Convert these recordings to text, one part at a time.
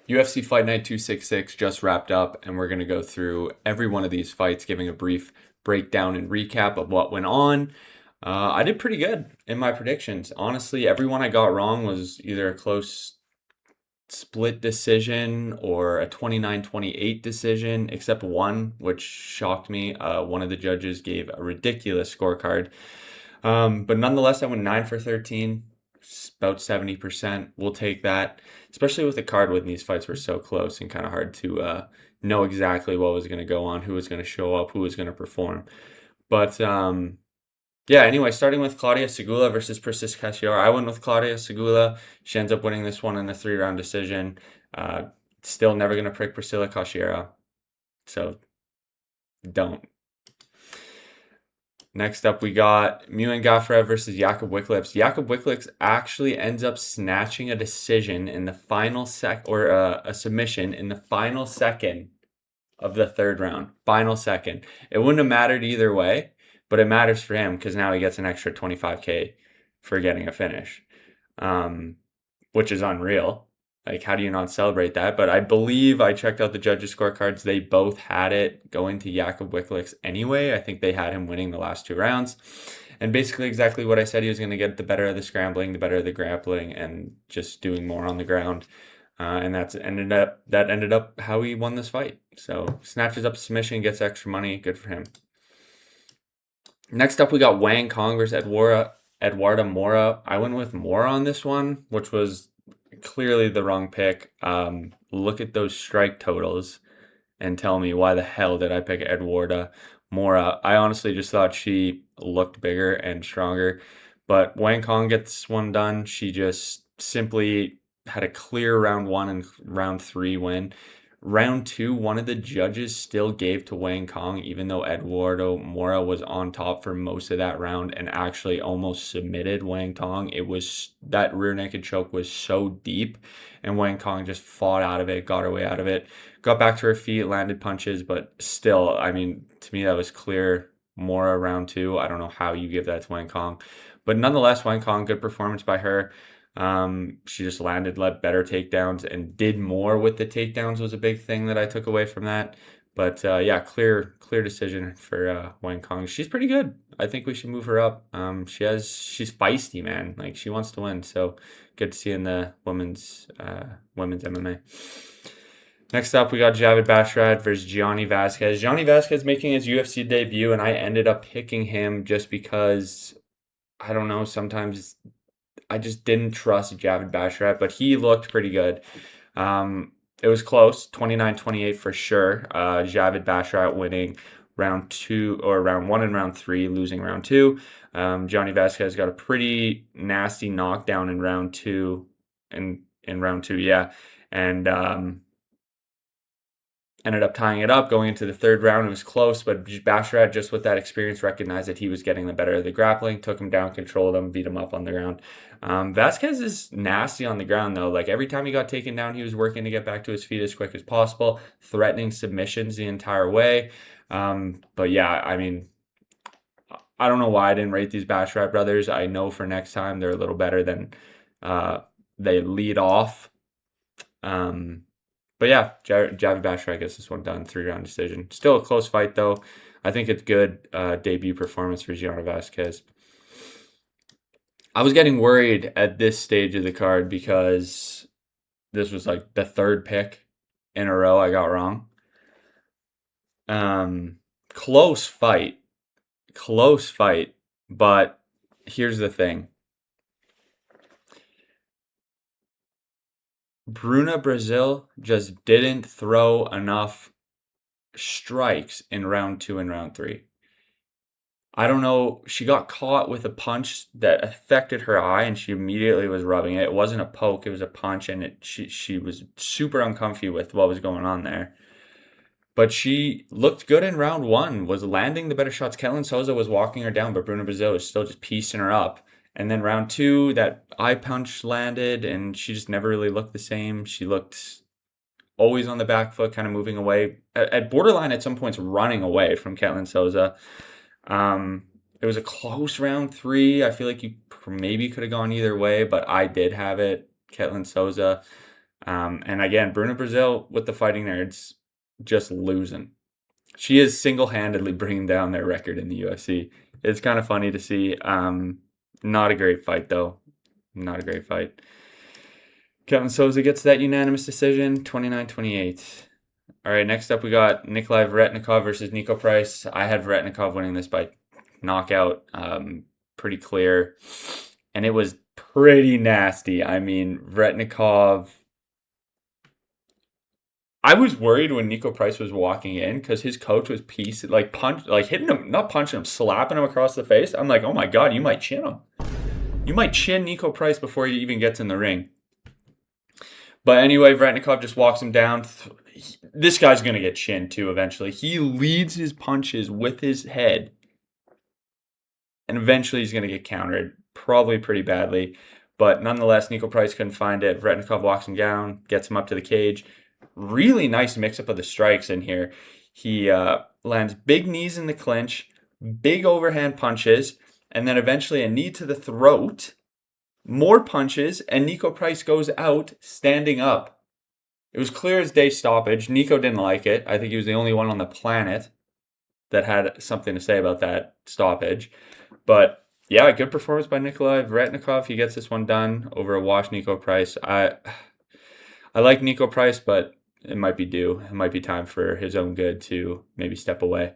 UFC Fight Night 266 just wrapped up, and we're going to go through every one of these fights, giving a brief breakdown and recap of what went on. I did pretty good in my predictions. Honestly, every one I got wrong was either a close split decision or a 29-28 decision, except one, which shocked me. One of the judges gave a ridiculous scorecard. But nonetheless, I went 9 for 13, about 70%. We'll take that, especially with the card when these fights were so close and kind of hard to know exactly what was going to go on, who was going to show up, who was going to perform. But yeah, anyway, starting with Klaudia Sygula versus Priscila Cachoeira. I went with Klaudia Sygula. She ends up winning this one in a 3-round decision. Still never going to prick Priscila Cachoeira. So don't. Next up, we got Muin Gafurov versus Jakub Wiklacz. Jakub Wiklacz actually ends up snatching a decision in the final a submission in the final second of the third round. Final second. It wouldn't have mattered either way, but it matters for him because now he gets an extra $25K for getting a finish, which is unreal. Like, how do you not celebrate that? But I believe I checked out the judges' scorecards. They both had it going to Jakub Wiklacz anyway. I think they had him winning the last 2 rounds. And basically exactly what I said, he was going to get the better of the scrambling, the better of the grappling, and just doing more on the ground. And that ended up how he won this fight. So snatches up a submission, gets extra money. Good for him. Next up, we got Wang Cong versus Eduarda Moura. I went with Moura on this one, which was clearly the wrong pick. Look at those strike totals and tell me why the hell did I pick Eduarda Moura. I honestly just thought she looked bigger and stronger, but Wang Cong gets one done. She just simply had a clear round 1 and round 3 win. Round 2, one of the judges still gave to Wang Cong, even though Eduarda Moura was on top for most of that round and actually almost submitted Wang Cong. It was that rear naked choke was so deep, and Wang Cong just fought out of it, got her way out of it, got back to her feet, landed punches, but still, I mean, to me that was clear. Moura round 2. I don't know how you give that to Wang Cong, but nonetheless, Wang Cong, good performance by her. She just landed better takedowns and did more with the takedowns was a big thing that I took away from that. But yeah, clear decision for Wang Cong. She's pretty good. I think we should move her up. She's feisty, man. Like, she wants to win. So good to see in the women's MMA. Next up, we got Javid Basharat versus Gianni Vazquez. Gianni Vazquez making his UFC debut, and I ended up picking him just because, I don't know, sometimes I just didn't trust Javid Basharat, but he looked pretty good. It was close, 29-28 for sure. Javid Basharat winning round 1 and round 3, losing round 2. Gianni Vazquez got a pretty nasty knockdown in round 2, yeah, and ended up tying it up going into the third round. It was close, but Basharat, just with that experience, recognized that he was getting the better of the grappling, took him down, controlled him, beat him up on the ground. Vazquez is nasty on the ground, though. Like, every time he got taken down, he was working to get back to his feet as quick as possible, threatening submissions the entire way. But yeah, I mean, I don't know why I didn't rate these Basharat brothers. I know for next time they're a little better than they lead off. But yeah, Javid Basharat gets this one done, 3-round decision. Still a close fight, though. I think it's good debut performance for Gianni Vazquez. I was getting worried at this stage of the card because this was like the 3rd pick in a row I got wrong. Close fight, but here's the thing. Bruna Brazil just didn't throw enough strikes in round 2 and round 3. I don't know. She got caught with a punch that affected her eye, and she immediately was rubbing it. It wasn't a poke; it was a punch, and she was super uncomfy with what was going on there. But she looked good in round 1, was landing the better shots. Souza was walking her down, but Bruna Brazil was still just piecing her up. And then round 2, that eye punch landed, and she just never really looked the same. She looked always on the back foot, kind of moving away. At borderline, at some points, running away from Souza. It was a close round 3. I feel like you maybe could have gone either way, but I did have it. Souza And again, Bruna Brazil with the Fighting Nerds just losing. She is single-handedly bringing down their record in the UFC. It's kind of funny to see. Not a great fight, though. Not a great fight. Kevin Souza gets that unanimous decision, 29-28. All right, next up we got Nikolay Veretennikov versus Niko Price. I had Veretennikov winning this by knockout, pretty clear. And it was pretty nasty. I mean, Veretennikov... I was worried when Niko Price was walking in because his coach was hitting him, not punching him, slapping him across the face. I'm like, oh my God, you might chin him. You might chin Niko Price before he even gets in the ring. But anyway, Veretennikov just walks him down. This guy's going to get chinned too eventually. He leads his punches with his head. And eventually he's going to get countered, probably pretty badly. But nonetheless, Niko Price couldn't find it. Veretennikov walks him down, gets him up to the cage. Really nice mix-up of the strikes in here. He lands big knees in the clinch, big overhand punches, and then eventually a knee to the throat. More punches, and Niko Price goes out standing up. It was clear as day stoppage. Niko didn't like it. I think he was the only one on the planet that had something to say about that stoppage. But yeah, good performance by Nikolay Veretennikov. He gets this one done over a washed Niko Price. I like Niko Price, but it might be due. It might be time for his own good to maybe step away.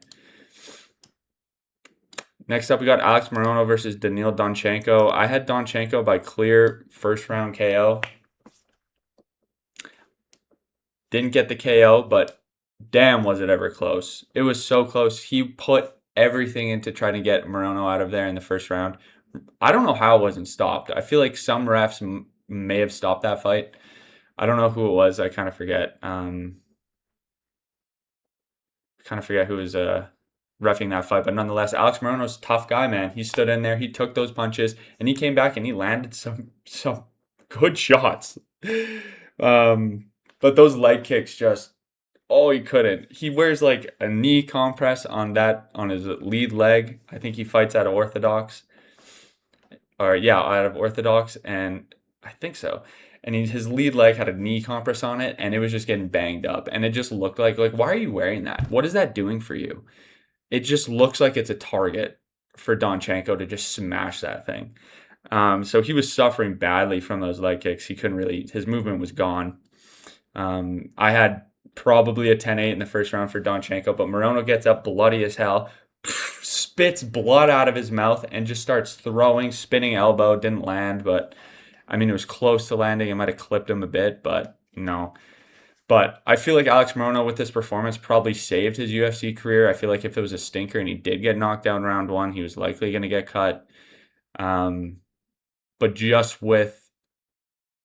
Next up, we got Alex Morono versus Daniil Donchenko. I had Donchenko by clear first round KO. Didn't get the KO, but damn, was it ever close. It was so close. He put everything into trying to get Morono out of there in the first round. I don't know how it wasn't stopped. I feel like some refs may have stopped that fight. I don't know who it was. I kind of forget. Who was reffing that fight. But nonetheless, Alex Morono's a tough guy, man. He stood in there. He took those punches. And he came back and he landed some good shots. But those leg kicks just... Oh, he couldn't. He wears like a knee compress on his lead leg. I think he fights out of Orthodox. Out of Orthodox. And I think so. And his lead leg had a knee compress on it, and it was just getting banged up. And it just looked like, why are you wearing that? What is that doing for you? It just looks like it's a target for Donchenko to just smash that thing. So he was suffering badly from those leg kicks. His movement was gone. I had probably a 10-8 in the first round for Donchenko, but Morono gets up bloody as hell, spits blood out of his mouth, and just starts throwing, spinning elbow. Didn't land, but... I mean, it was close to landing. It might have clipped him a bit, but no. But I feel like Alex Morono with this performance probably saved his UFC career. I feel like if it was a stinker and he did get knocked down round one, he was likely going to get cut. But just with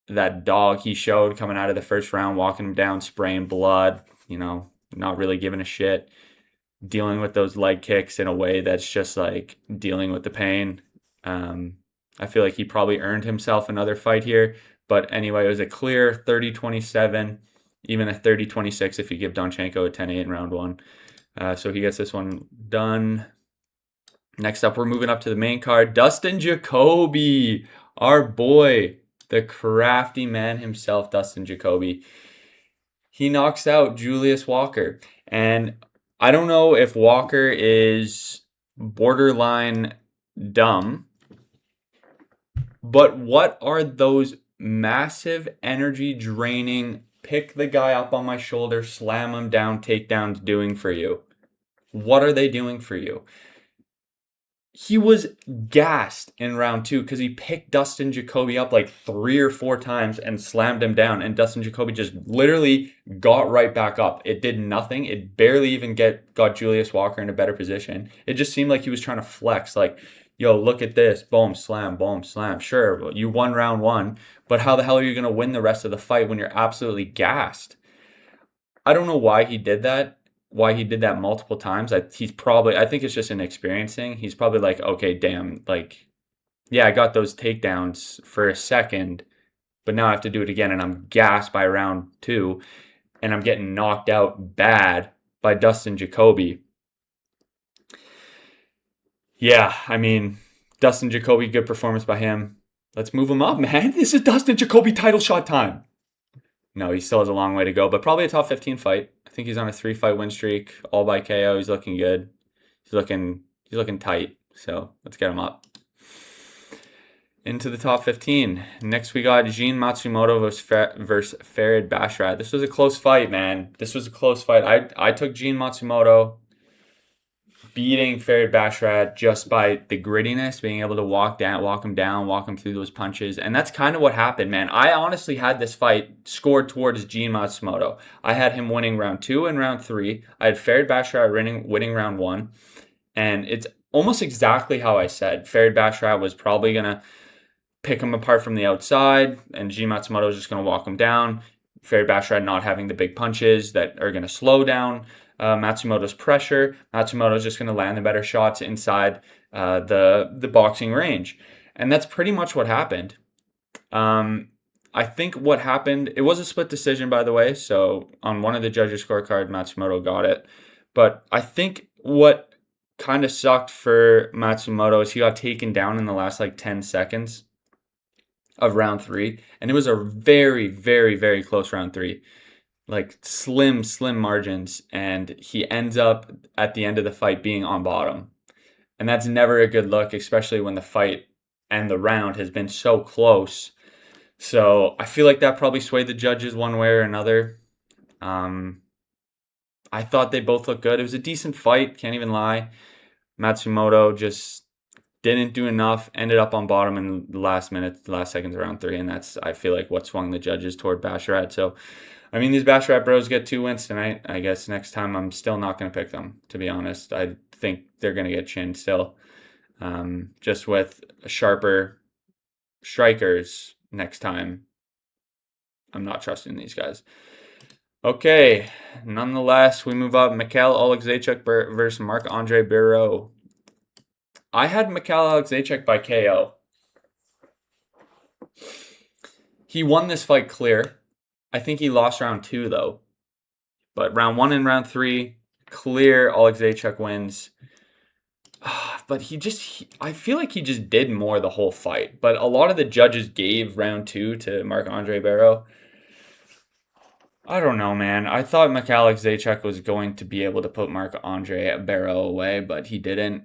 that dog he showed coming out of the first round, walking him down, spraying blood, not really giving a shit, dealing with those leg kicks in a way that's just like dealing with the pain. I feel like he probably earned himself another fight here. But anyway, it was a clear 30-27, even a 30-26 if you give Donchenko a 10-8 in round one. So he gets this one done. Next up, we're moving up to the main card. Dustin Jacoby, our boy, the crafty man himself, Dustin Jacoby. He knocks out Julius Walker. And I don't know if Walker is borderline dumb, but what are those massive energy draining, pick the guy up on my shoulder, slam him down, takedowns doing for you? What are they doing for you? He was gassed in round two because he picked Dustin Jacoby up like 3 or 4 times and slammed him down. And Dustin Jacoby just literally got right back up. It did nothing. It barely even got Julius Walker in a better position. It just seemed like he was trying to flex. Like, yo, look at this. Boom, slam, boom, slam. Sure, you won round one, but how the hell are you going to win the rest of the fight when you're absolutely gassed? I don't know why he did that. Why he did that multiple times. I think it's just an experience thing. He's probably like, okay, damn, like, yeah, I got those takedowns for a second, but now I have to do it again, and I'm gassed by round 2, and I'm getting knocked out bad by Dustin Jacoby. Yeah, I mean, Dustin Jacoby, good performance by him. Let's move him up, man. This is Dustin Jacoby title shot time. No, he still has a long way to go, but probably a top 15 fight. I think he's on a 3-fight win streak, all by KO. He's looking good. He's looking tight. So let's get him up into the top 15. Next, we got Jean Matsumoto versus Farid Basharat. This was a close fight, man. This was a close fight. I took Jean Matsumoto, beating Farid Basharat just by the grittiness, being able to walk him down, walk him through those punches. And that's kind of what happened, man. I honestly had this fight scored towards Jean Matsumoto. I had him winning round 2 and round 3. I had Farid Basharat winning round 1. And it's almost exactly how I said. Farid Basharat was probably going to pick him apart from the outside, and Jean Matsumoto is just going to walk him down. Farid Basharat not having the big punches that are going to slow down Matsumoto's pressure. Matsumoto's just going to land the better shots inside the boxing range. And that's pretty much what happened. I think what happened, it was a split decision, by the way. So on one of the judges' scorecard, Matsumoto got it. But I think what kind of sucked for Matsumoto is he got taken down in the last 10 seconds of round 3. And it was a very, very, very close round 3. Slim margins, and he ends up at the end of the fight being on bottom. And that's never a good look, especially when the fight and the round has been so close. So I feel like that probably swayed the judges one way or another. I thought they both looked good. It was a decent fight, can't even lie. Matsumoto just didn't do enough, ended up on bottom in the last seconds of round 3, and that's, I feel like, what swung the judges toward Basharat. So, I mean, these Basharat bros get 2 wins tonight. I guess next time I'm still not going to pick them, to be honest. I think they're going to get chinned still. Just with sharper strikers next time, I'm not trusting these guys. Okay, nonetheless, we move up. Mikhail Oleksiejczuk versus Marc-Andre Barreau. I had Mikhail Oleksiejczuk by KO. He won this fight clear. I think he lost round 2, though. But round 1 and round 3, clear Oleksiejczuk wins. But I feel like he just did more the whole fight. But a lot of the judges gave round 2 to Marc-Andre Barreau. I don't know, man. I thought Mikhail Oleksiejczuk was going to be able to put Marc-Andre Barreau away, but he didn't.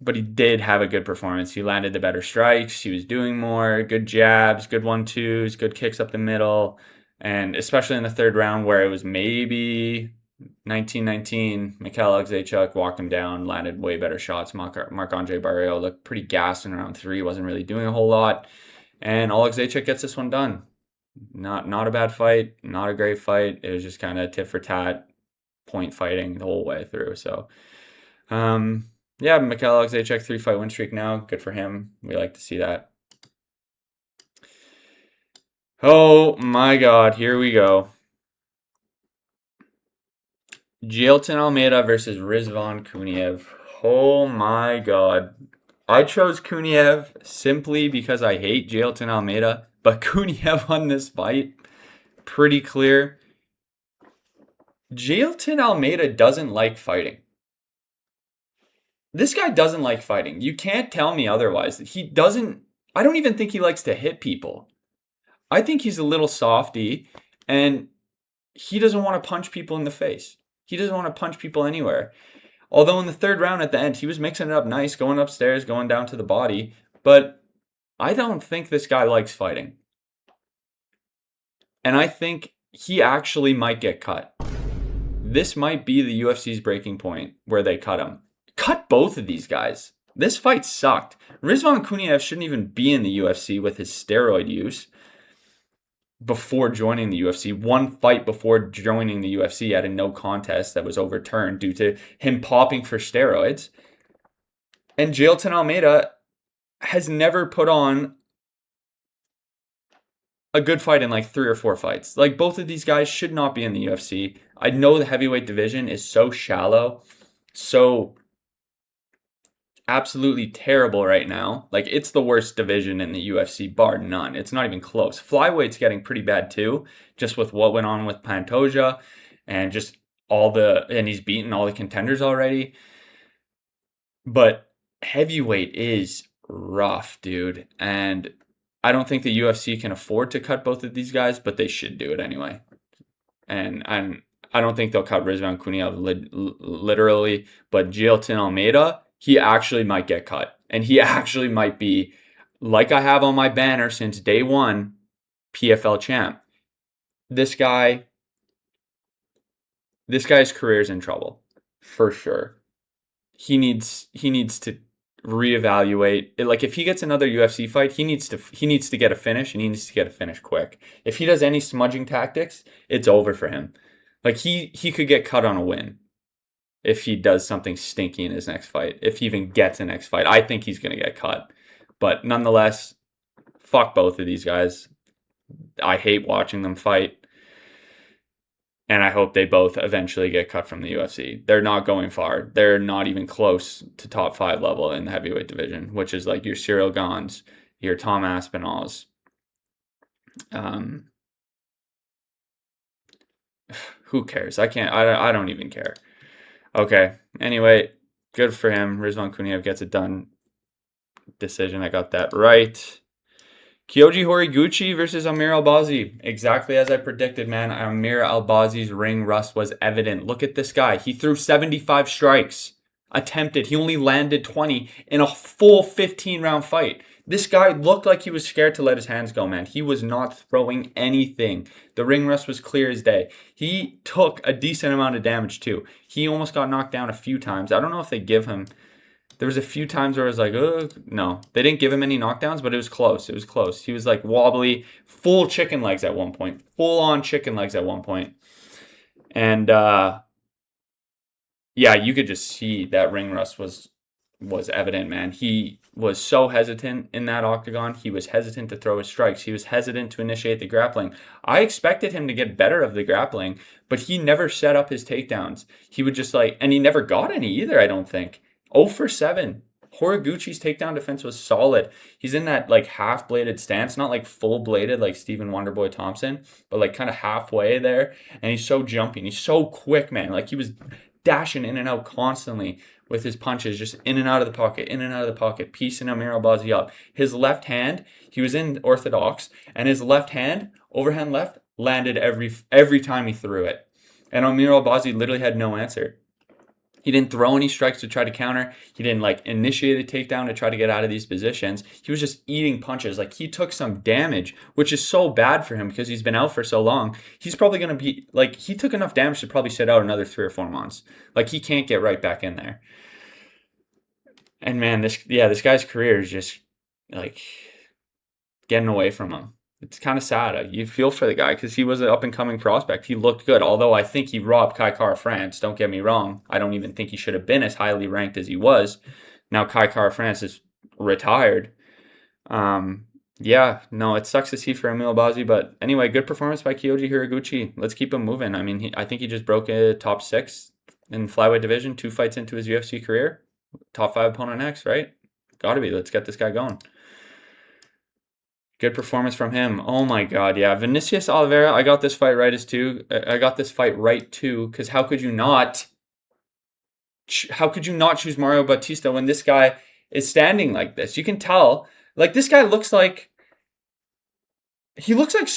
But he did have a good performance. He landed the better strikes. He was doing more. Good jabs, good 1-2s, good kicks up the middle. And especially in the third round where it was maybe 19-19, Mikhail Oleksiejczuk walked him down, landed way better shots. Marc-Andre Barreau looked pretty gassed in round 3, wasn't really doing a whole lot. And Oleksiejczuk gets this one done. Not a bad fight, not a great fight. It was just kind of tit for tat, point fighting the whole way through. So, yeah, Mikhail Oleksiejczuk 3-fight win streak now. Good for him. We like to see that. Oh my God, here we go. Jailton Almeida versus Rizvan Kuniev. Oh my God. I chose Kuniev simply because I hate Jailton Almeida, but Kuniev won this fight pretty clear. Jailton Almeida doesn't like fighting. This guy doesn't like fighting. You can't tell me otherwise. I don't even think he likes to hit people. I think he's a little softy, and he doesn't want to punch people in the face. He doesn't want to punch people anywhere. Although in the third round at the end, he was mixing it up nice, going upstairs, going down to the body. But I don't think this guy likes fighting. And I think he actually might get cut. This might be the UFC's breaking point where they cut him. Cut both of these guys. This fight sucked. Rizvan Kuniev shouldn't even be in the UFC with his steroid use before joining the UFC. One fight before joining the UFC had a no contest that was overturned due to him popping for steroids. And Jailton Almeida has never put on a good fight in 3 or 4 fights. Both of these guys should not be in the UFC. I know the heavyweight division is so shallow, so absolutely terrible right now. It's the worst division in the UFC, bar none. It's not even close. Flyweight's getting pretty bad too, just with what went on with Pantoja and just and he's beaten all the contenders already. But heavyweight is rough, dude. And I don't think the UFC can afford to cut both of these guys, but they should do it anyway. And I don't think they'll cut Rizvan Kuniev literally, but Gilton Almeida, he actually might get cut. And he actually might be, like I have on my banner since day one, PFL champ. This guy's career's in trouble, for sure. He needs to reevaluate. Like, if he gets another UFC fight, he needs to get a finish, and he needs to get a finish quick. If he does any smudging tactics, it's over for him. Like, he could get cut on a win if he does something stinky in his next fight. If he even gets a next fight, I think he's going to get cut. But nonetheless, fuck both of these guys. I hate watching them fight. And I hope they both eventually get cut from the UFC. They're not going far. They're not even close to top 5 level in the heavyweight division, which is like your Cyril Gans, your Tom Aspinalls. Who cares? I don't even care. Okay. Anyway, good for him. Rizvan Kuniev gets it done. Decision. I got that right. Kyoji Horiguchi versus Amir Albazi. Exactly as I predicted, man. Amir Albazi's ring rust was evident. Look at this guy. He threw 75 strikes. Attempted. He only landed 20 in a full 15-round fight. This guy looked like he was scared to let his hands go, man. He was not throwing anything. The ring rust was clear as day. He took a decent amount of damage, too. He almost got knocked down a few times. I don't know if they give him... There was a few times where I was like, no. They didn't give him any knockdowns, but it was close. It was close. He was like wobbly, full chicken legs at one point. Full-on chicken legs at one point. And, yeah, you could just see that ring rust was evident, man. He was so hesitant in that octagon. He was hesitant to throw his strikes. He was hesitant to initiate the grappling. I expected him to get better of the grappling, but he never set up his takedowns. He would just and he never got any either, I don't think. 0 for 7. Horiguchi's takedown defense was solid. He's in that half-bladed stance, not full-bladed like Stephen Wonderboy Thompson, but kind of halfway there. And he's so jumpy. He's so quick, man. He was dashing in and out constantly with his punches, just in and out of the pocket, piecing Amir Albazi up. His left hand, he was in orthodox, and his left hand, overhand left, landed every time he threw it. And Amir Albazi literally had no answer. He didn't throw any strikes to try to counter. He didn't initiate a takedown to try to get out of these positions. He was just eating punches. He took some damage, which is so bad for him because he's been out for so long. He's probably going to be he took enough damage to probably sit out another 3 or 4 months. He can't get right back in there. And man, this guy's career is just getting away from him. It's kind of sad. You feel for the guy because he was an up-and-coming prospect. He looked good, although I think he robbed Kai Kara-France. Don't get me wrong. I don't even think he should have been as highly ranked as he was. Now Kai Kara-France is retired. It sucks to see for Amir Albazi, but anyway, good performance by Kyoji Horiguchi. Let's keep him moving. I mean, I think he just broke a top 6 in flyweight division, 2 fights into his UFC career. Top 5 opponent next, right? Gotta be. Let's get this guy going. Good performance from him. Oh my God, yeah. Vinicius Oliveira, I got this fight right too. Because how could you not choose Mario Bautista when this guy is standing like this? You can tell. This guy looks like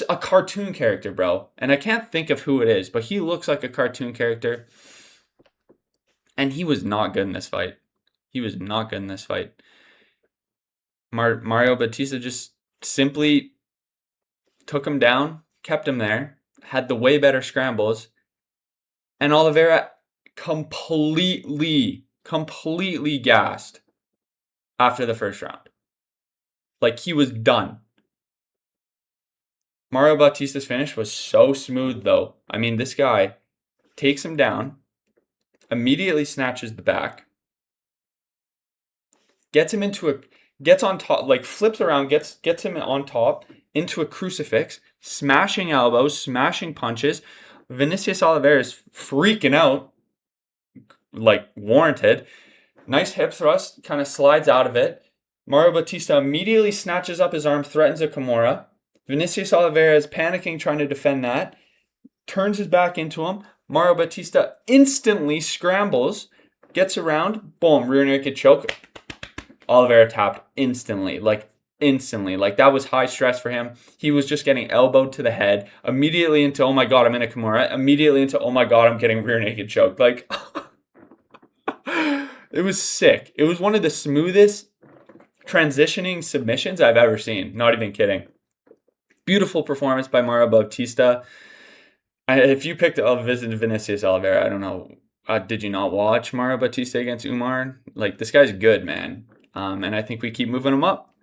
a cartoon character, bro. And I can't think of who it is, but he looks like a cartoon character. And he was not good in this fight. Mario Bautista just simply took him down, kept him there, had the way better scrambles, and Oliveira completely gassed after the first round. He was done. Mario Bautista's finish was so smooth, though. I mean, this guy takes him down, immediately snatches the back, gets on top, flips around, gets him on top into a crucifix, smashing elbows, smashing punches. Vinicius Oliveira is freaking out, warranted. Nice hip thrust, kind of slides out of it. Mario Bautista immediately snatches up his arm, threatens a Kimura. Vinicius Oliveira is panicking, trying to defend that. Turns his back into him. Mario Bautista instantly scrambles, gets around, boom, rear naked choke. Oliveira tapped instantly. instantly. Like, that was high stress for him. He was just getting elbowed to the head, immediately into, oh my god, I'm in a Kimura, immediately into, oh my god, I'm getting rear naked choked. Like, it was sick. It was one of the smoothest transitioning submissions I've ever seen. Not even kidding. Beautiful performance by Bautista. If you picked Vinicius Oliveira, I don't know. Did you not watch Bautista against Umar? Like, this guy's good, man. And I think we keep moving him up.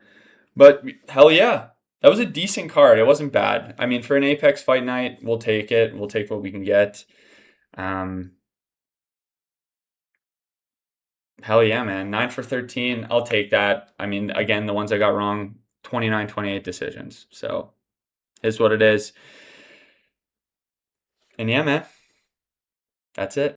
But hell yeah, that was a decent card. It wasn't bad. I mean, for an Apex Fight Night, we'll take it. We'll take what we can get. Hell yeah, man. 9 for 13. I'll take that. I mean, again, the ones I got wrong, 29-28 decisions. So, it's what it is. And yeah, man, that's it.